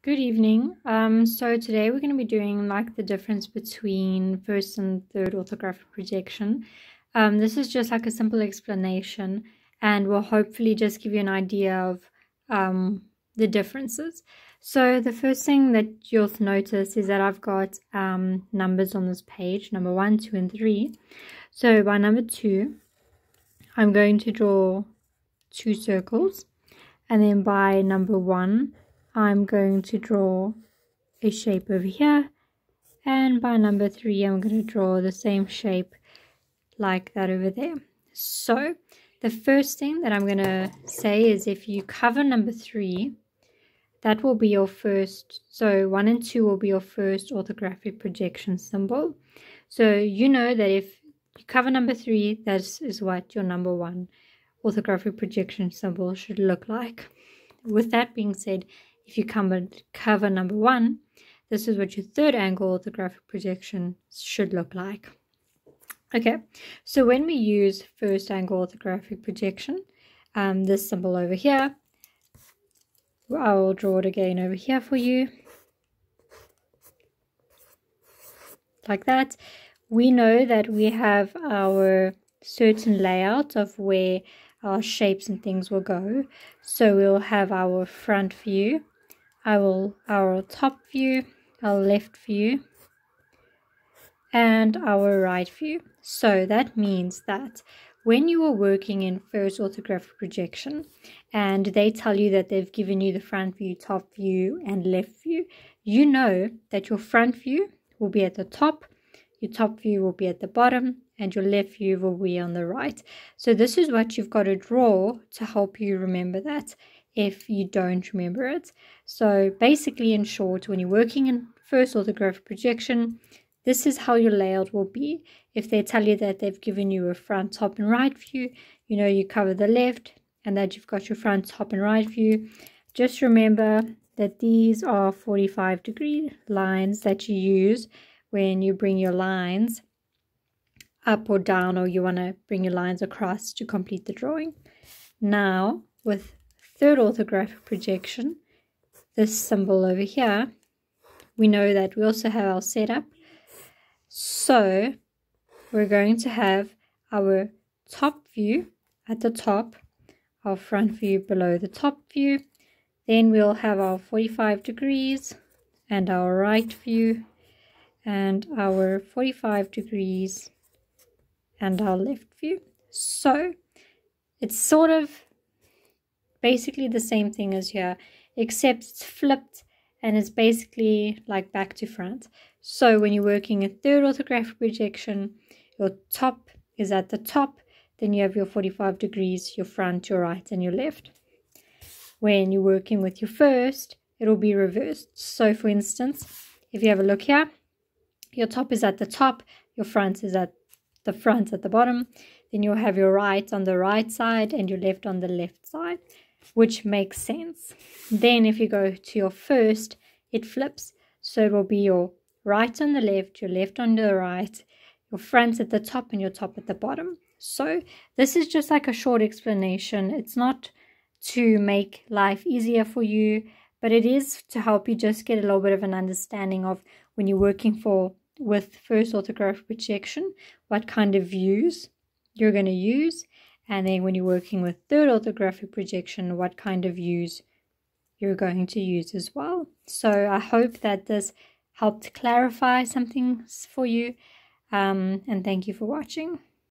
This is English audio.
Good evening. So today we're going to be doing like the difference between first and third orthographic projection. This is just like a simple explanation and will hopefully just give you an idea of the differences. So the first thing that you'll notice is that I've got numbers on this page, number 1, 2, and 3. So by number 2, I'm going to draw 2 circles, and then by number 1, I'm going to draw a shape over here, and by number 3 I'm going to draw the same shape like that over there. So the first thing that I'm going to say is if you cover number 3, that will be your first, so 1 and 2 will be your first orthographic projection symbol. So you know that if you cover number 3, that is what your number 1 orthographic projection symbol should look like. With that being said, if you cover number 1, this is what your third angle orthographic projection should look like. Okay, so when we use first angle orthographic projection, this symbol over here, I will draw it again over here for you, like that. We know that we have our certain layout of where our shapes and things will go. So we'll have our front view, our top view, our left view, and our right view. So that means that when you are working in first orthographic projection and they tell you that they've given you the front view, top view, and left view, you know that your front view will be at the top, your top view will be at the bottom, and your left view will be on the right. So this is what you've got to draw to help you remember that if you don't remember it. So basically, in short, when you're working in first orthographic projection, this is how your layout will be. If they tell you that they've given you a front, top, and right view, you know you cover the left and that you've got your front, top, and right view. Just remember that these are 45-degree lines that you use when you bring your lines up or down, or you want to bring your lines across to complete the drawing. Now, with third orthographic projection, this symbol over here, we know that we also have our setup. So we're going to have our top view at the top, our front view below the top view. Then we'll have our 45 degrees and our right view and our 45 degrees and our left view. So it's sort of basically the same thing as here, except it's flipped and it's basically like back to front. So when you're working a third orthographic projection, your top is at the top, then you have your 45 degrees, your front, your right, and your left. When you're working with your first, it'll be reversed. So for instance, if you have a look here, your top is at the top, your front is at the front at the bottom, then you'll have your right on the right side and your left on the left side, which makes sense. Then if you go to your first, it flips. So it will be your right on the left, your left on the right, your front at the top, and your top at the bottom. So this is just like a short explanation. It's not to make life easier for you, but it is to help you just get a little bit of an understanding of when you're working with first orthographic projection, what kind of views you're going to use, and then when you're working with third orthographic projection, what kind of views you're going to use as well. So I hope that this helped clarify some things for you, and thank you for watching.